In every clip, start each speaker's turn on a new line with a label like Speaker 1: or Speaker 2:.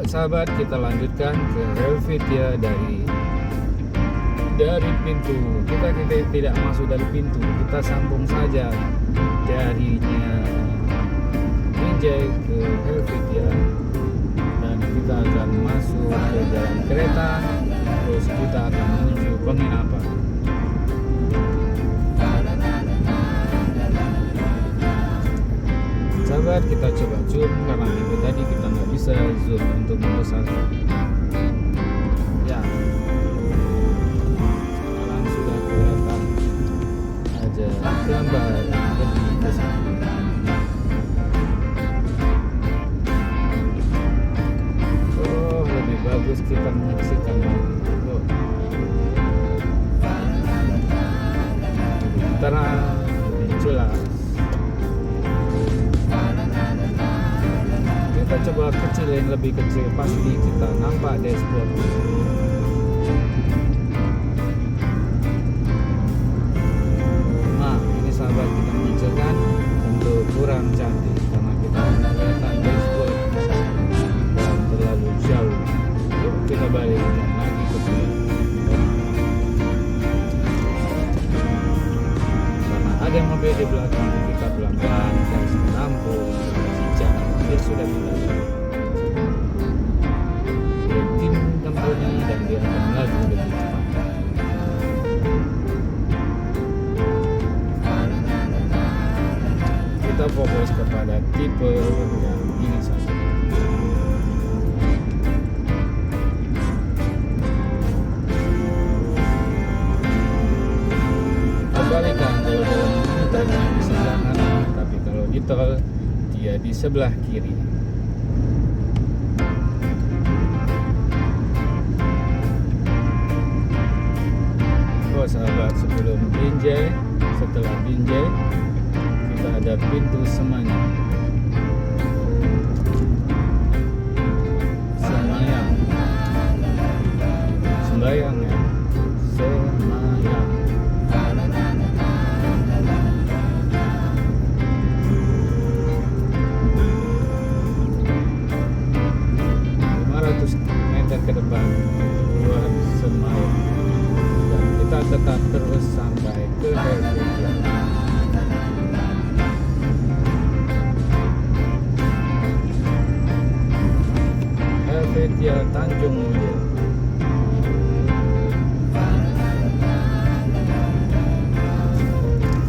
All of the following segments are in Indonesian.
Speaker 1: Yuk sahabat, kita lanjutkan ke Helvetia dari pintu. Kita tidak masuk dari pintu, kita sambung saja darinya Binjai ke Helvetia, dan kita akan masuk ke jalan kereta, terus kita akan menuju penginapan. Sahabat, kita coba zoom karena minggu tadi kita nggak bisa zoom untuk membesar. Ya, sekarang sudah kelihatan aja gambar yang lebih besar. Oh, lebih bagus kita menyaksikan lagi. Oh. Terang, lebih jelas. Kita coba kecilin lebih kecil, pasti kita nampak dashboard. Nah, ini sahabat, kita menunjukkan untuk kurang cantik karena kita kelihatan dashboard dan terlalu jauh. Yuk kita balik lagi ke sini. Karena ada mobil di belakang, kita pelan-pelan kasih lampu dia sudah mendarat. Dia tim tempurnya dan dia akan melaju lebih cepat. Kita fokus kepada tipe yang ini saja. Kebalikan, kalau dalam ini di sebelah kanan, tapi kalau di tol dia di sebelah kiri. Oh sahabat, sebelum Binjai, setelah Binjai kita ada pintu Semayang. Semayang, sembayang ya, Semayang. Meter ke depan keluar Semayang, dan kita tetap terus sampai ke Helvetia. Helvetia Tanjung Mulia.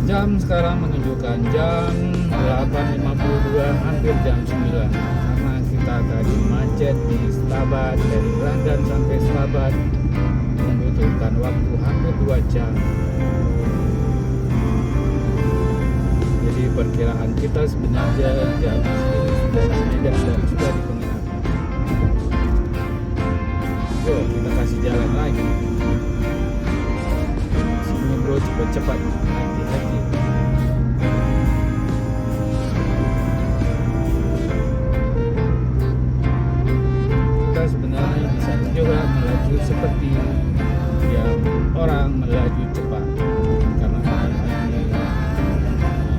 Speaker 1: Jam sekarang menunjukkan jam 8.52, hampir jam 9. Kita tadi macet di Stabat, dari Brandan sampai Stabat membutuhkan waktu hampir 2 jam. Jadi perkiraan kita sebenarnya jam segini sudah di Medan dan sudah di penginapan. Yuk kita kasih jalan lagi. Sini bro, cepat-cepat, hati-hati. Sebenarnya bisa juga melaju seperti yang orang melaju cepat, karena lagi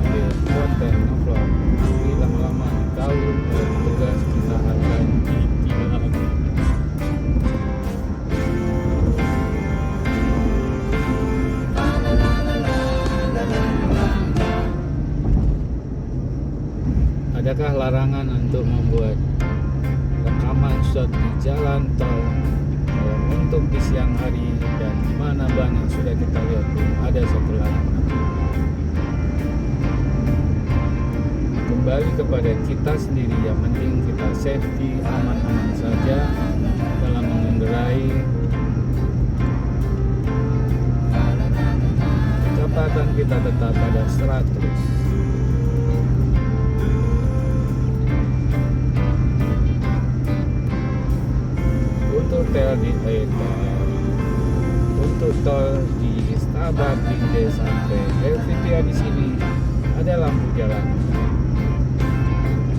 Speaker 1: ambil konten ngevlog, tapi lama-lama tahu tugas kita akan ditilang. Adakah larangan untuk membuat rekaman shot di jalan tol untuk di siang hari, dan di mana banyak sudah kita lihat belum ada satu larangan. Kembali kepada kita sendiri, yang penting kita safety, aman-aman saja dalam mengendarai. Kecepatan kita tetap pada 100. Untuk tol di Stabat, Binjai sampai Helvetia, di sini ada lampu jalan.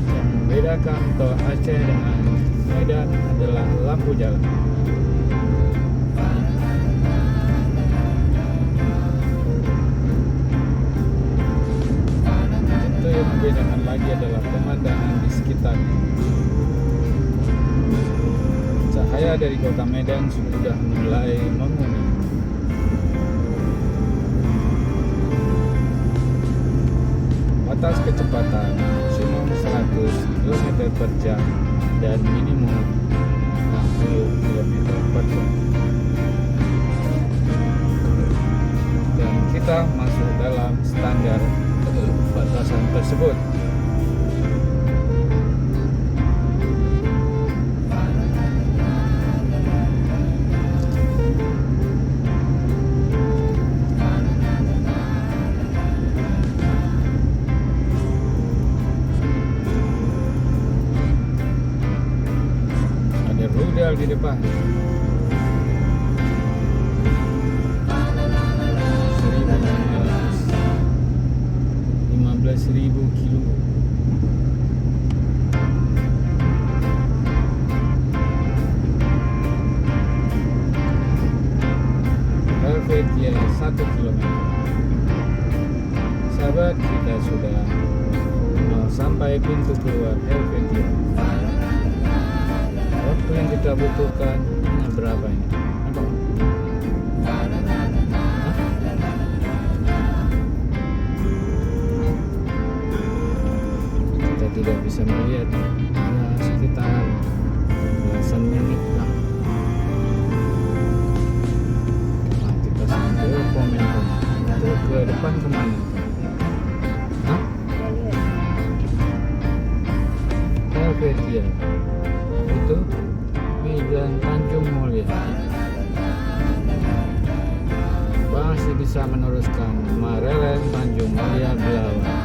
Speaker 1: Yang membedakan tol Aceh dengan Medan adalah lampu jalan. Tentu yang membedakan lagi adalah pemandangan di sekitarnya. dari kota Medan sudah mulai menguning. Batas kecepatan maksimum 100 km per jam dan minimum 60 km per jam. Dan kita masuk dalam standar batasan tersebut. Ada rudal di depan. 15.000 kilo. Helvetia 1 km. Sahabat, kita sudah sampai pintu keluar Helvetia. Waktu yang kita butuhkan berapa ini? Tidak bisa melihat ya, sekitar belasan menit lah. Nah, kita sampai komen itu ke depan kemana? Hah? Helvetia itu Medan Tanjung Mulia. Masih bisa meneruskan Marelen Tanjung Mulia Belawan.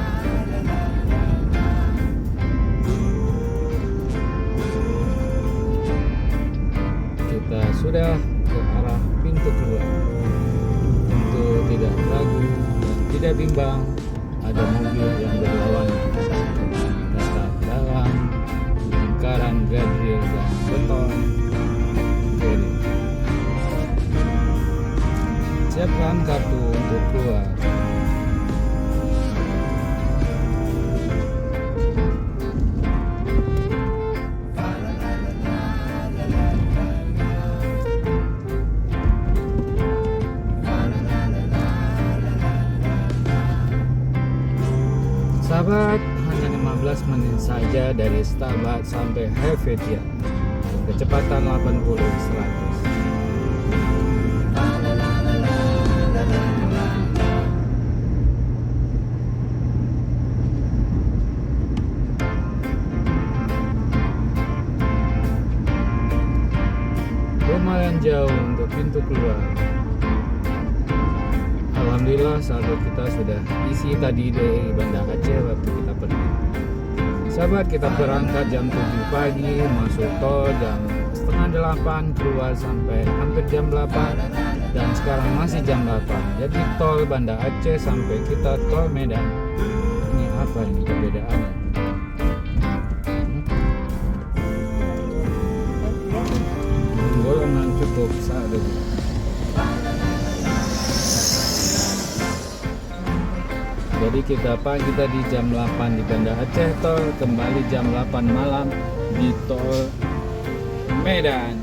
Speaker 1: Kita sudah ke arah pintu keluar. Untuk tidak ragu dan tidak bimbang, ada mobil yang berlawanan tetap dalam lingkaran gadril dan beton kiri. Siapkan kartu untuk keluar. Sahabat, hanya 15 menit saja dari Stabat sampai Helvetia. Kecepatan 80-100. Lumayan jauh untuk pintu keluar. Alhamdulillah saldo kita sudah isi tadi dari Banda Aceh waktu kita pergi. Sahabat, kita berangkat jam 7 pagi, masuk tol jam setengah 8, keluar sampai hampir jam 8, dan sekarang masih jam 8. Jadi tol Banda Aceh sampai kita tol Medan. Ini apa ini perbedaannya? Golongan cukup saldo. Jadi kita pagi tadi jam 8 di Banda Aceh tol, kembali jam 8 malam di tol Medan.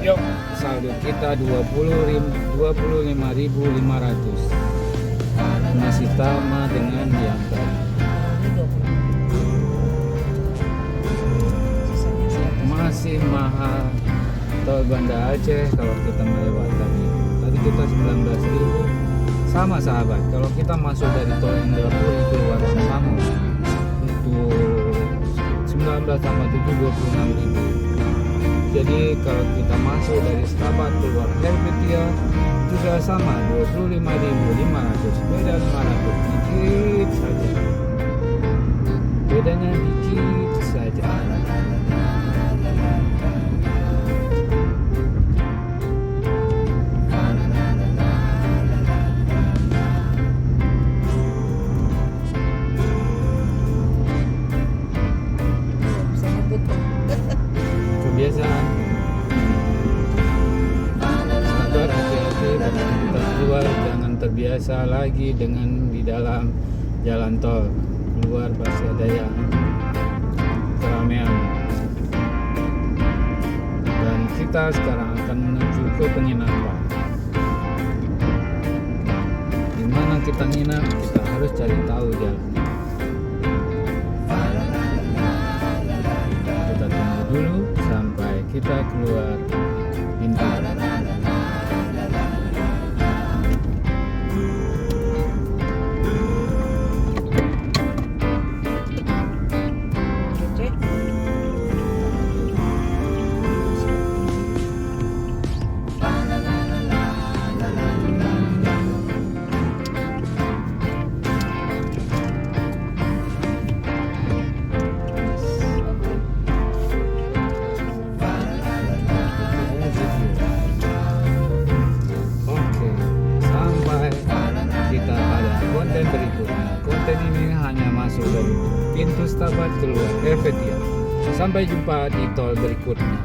Speaker 1: Yuk, saldo kita 25.500. Masih sama dengan yang tadi. Masih mahal tol Banda Aceh kalau kita melewati tadi. Tadi kita 19.000. Sama sahabat, kalau kita masuk dari tol Indrapuri keluar Lampung itu 19 tambah 7 26.000. Jadi kalau kita masuk dari Stabat keluar Helvetia juga sama 25.500. Beda 500, dikit saja. Bedanya dikit saja. Kebiasaan. Sabar, hati-hati dan kita keluar, jangan terbiasa lagi dengan di dalam jalan tol. Keluar pasti ada yang keramaian. Dan kita kita sekarang akan menuju ke penginapan. Di mana kita nginap, kita harus cari tahu jalan. Kita tunggu dulu sampai kita keluar pintu. Konten ini hanya masuk dari pintu Stabat keluar Helvetia. Sampai jumpa di tol berikutnya.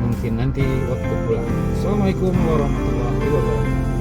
Speaker 1: Mungkin nanti waktu pulang. Assalamualaikum warahmatullahi wabarakatuh.